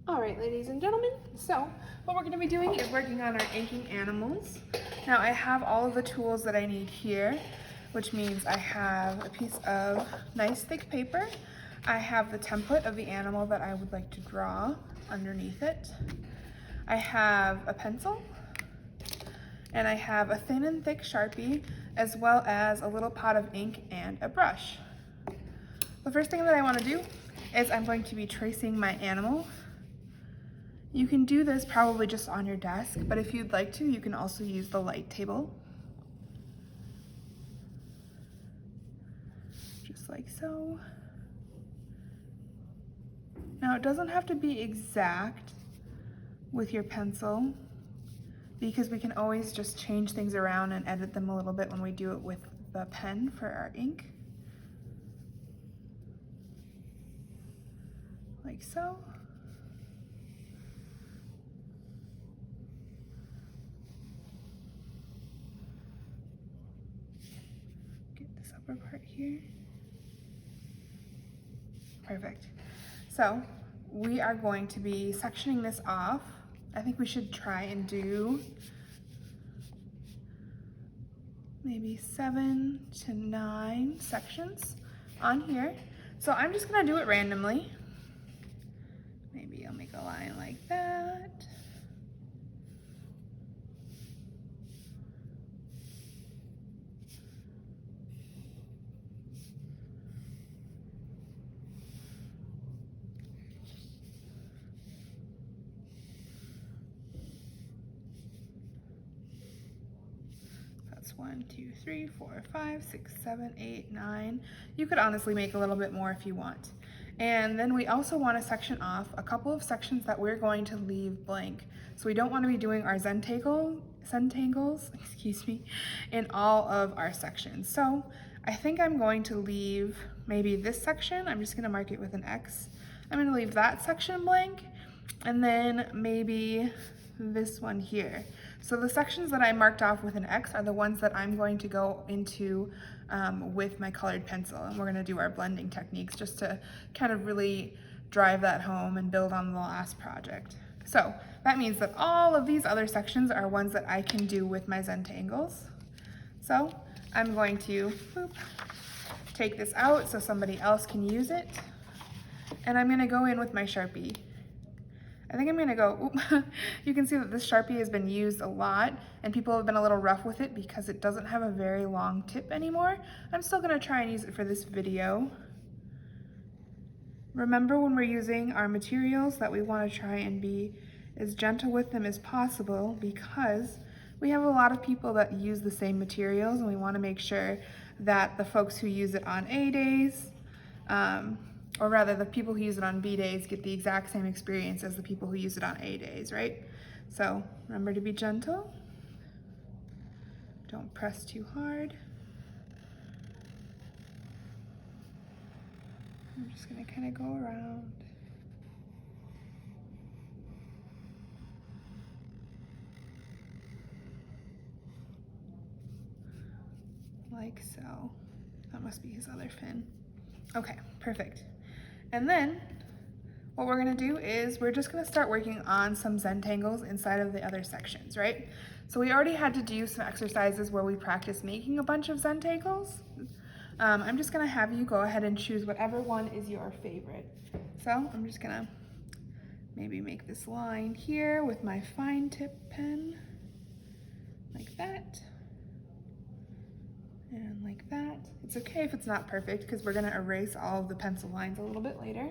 All right, ladies and gentlemen, so what we're going to be doing is working on our inking animals. Now I have all of the tools that I need here, which means I have a piece of nice thick paper. I have the template of the animal that I would like to draw underneath it. I have a pencil, and I have a thin and thick Sharpie, as well as a little pot of ink and a brush. The first thing that I want to do is I'm going to be tracing my animal. You can do this probably just on your desk, but if you'd like to, you can also use the light table. Just like so. Now it doesn't have to be exact with your pencil, because we can always just change things around and edit them a little bit when we do it with the pen for our ink. Like so. Get this upper part here. Perfect. So we are going to be sectioning this off. I think we should try and do maybe 7 to 9 sections on here. So I'm just gonna do it randomly. Maybe I'll make a line like that. That's 1, 2, 3, 4, 5, 6, 7, 8, 9. You could honestly make a little bit more if you want. And then we also want to section off a couple of sections that we're going to leave blank. So we don't want to be doing our centangles, excuse me, in all of our sections. So I think I'm going to leave maybe this section. I'm just going to mark it with an X. I'm going to leave that section blank, and then maybe this one here. So the sections that I marked off with an X are the ones that I'm going to go into with my colored pencil, and we're going to do our blending techniques just to kind of really drive that home and build on the last project. So that means that all of these other sections are ones that I can do with my Zentangles. So I'm going to take this out so somebody else can use it, and I'm going to go in with my Sharpie. I think I'm gonna go, you can see that this Sharpie has been used a lot and people have been a little rough with it because it doesn't have a very long tip anymore. I'm still gonna try and use it for this video. Remember, when we're using our materials, that we wanna try and be as gentle with them as possible, because we have a lot of people that use the same materials, and we wanna make sure that the folks who use it on A days, or rather the people who use it on B days, get the exact same experience as the people who use it on A days, right? So remember to be gentle. Don't press too hard. I'm just gonna kind of go around. Like so. That must be his other fin. Okay, perfect. And then what we're gonna do is we're just gonna start working on some Zentangles inside of the other sections, right? So we already had to do some exercises where we practice making a bunch of Zentangles. I'm just gonna have you go ahead and choose whatever one is your favorite. So I'm just gonna maybe make this line here with my fine tip pen, like that. And like that. It's okay if it's not perfect, because we're gonna erase all of the pencil lines a little bit later.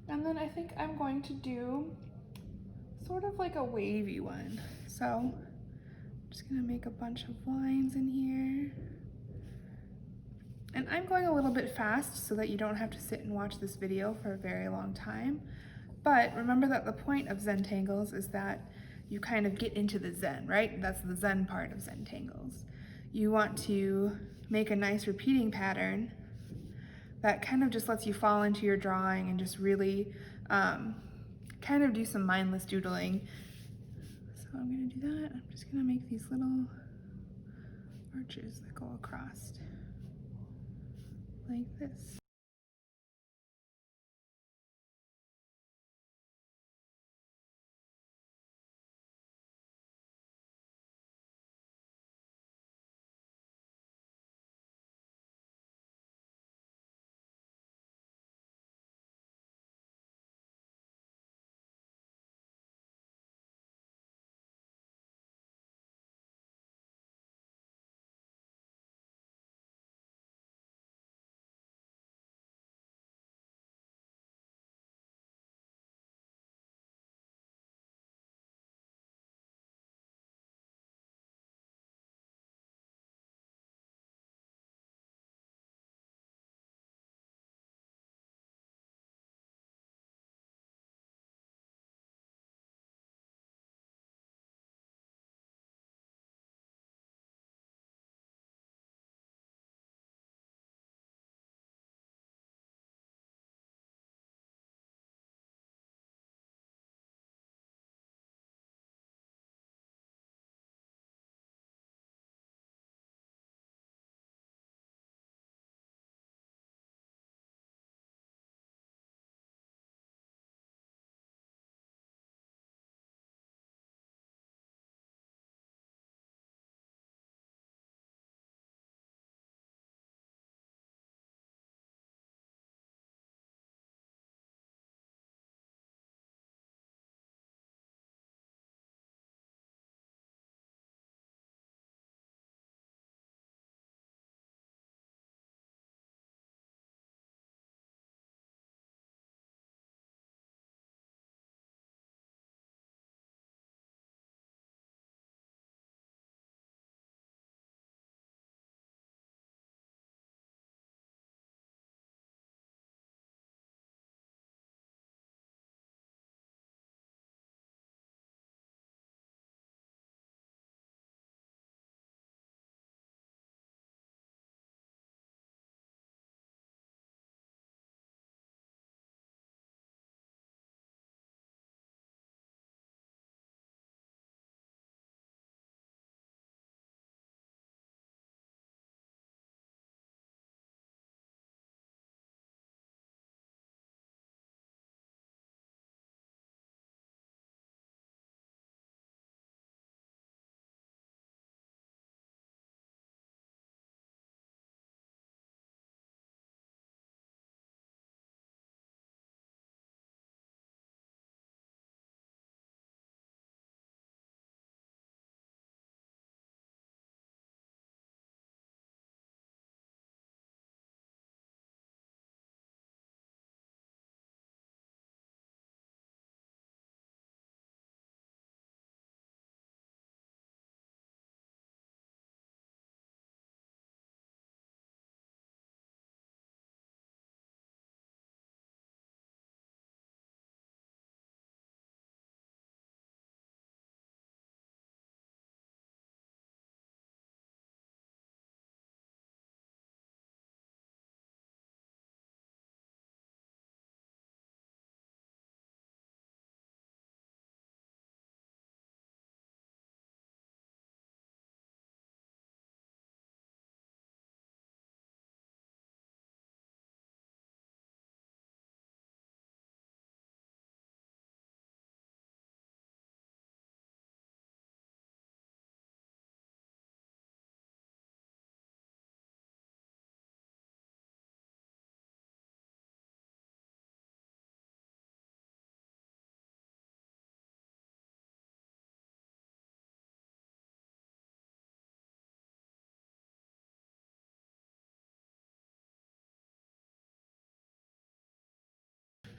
And then I think I'm going to do sort of like a wavy one. So I'm just gonna make a bunch of lines in here. And I'm going a little bit fast so that you don't have to sit and watch this video for a very long time. But remember that the point of Zentangles is that you kind of get into the Zen, right? That's the Zen part of Zentangles. You want to make a nice repeating pattern that kind of just lets you fall into your drawing and just really kind of do some mindless doodling. So I'm gonna do that. I'm just gonna make these little arches that go across like this.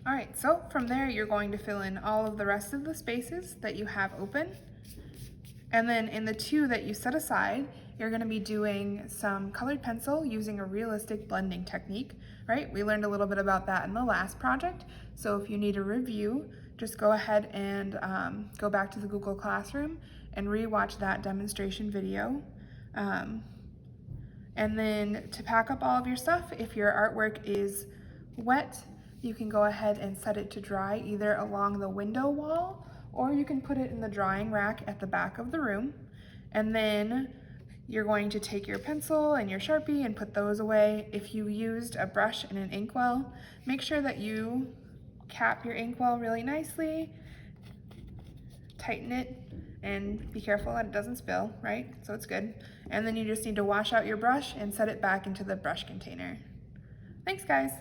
All right, so from there, you're going to fill in all of the rest of the spaces that you have open. And then in the 2 that you set aside, you're gonna be doing some colored pencil using a realistic blending technique, right? We learned a little bit about that in the last project. So if you need a review, just go ahead and go back to the Google Classroom and re-watch that demonstration video. And then to pack up all of your stuff, if your artwork is wet, you can go ahead and set it to dry either along the window wall, or you can put it in the drying rack at the back of the room. And then you're going to take your pencil and your Sharpie and put those away. If you used a brush and an inkwell, make sure that you cap your inkwell really nicely, tighten it, and be careful that it doesn't spill, right? So it's good. And then you just need to wash out your brush and set it back into the brush container. Thanks, guys.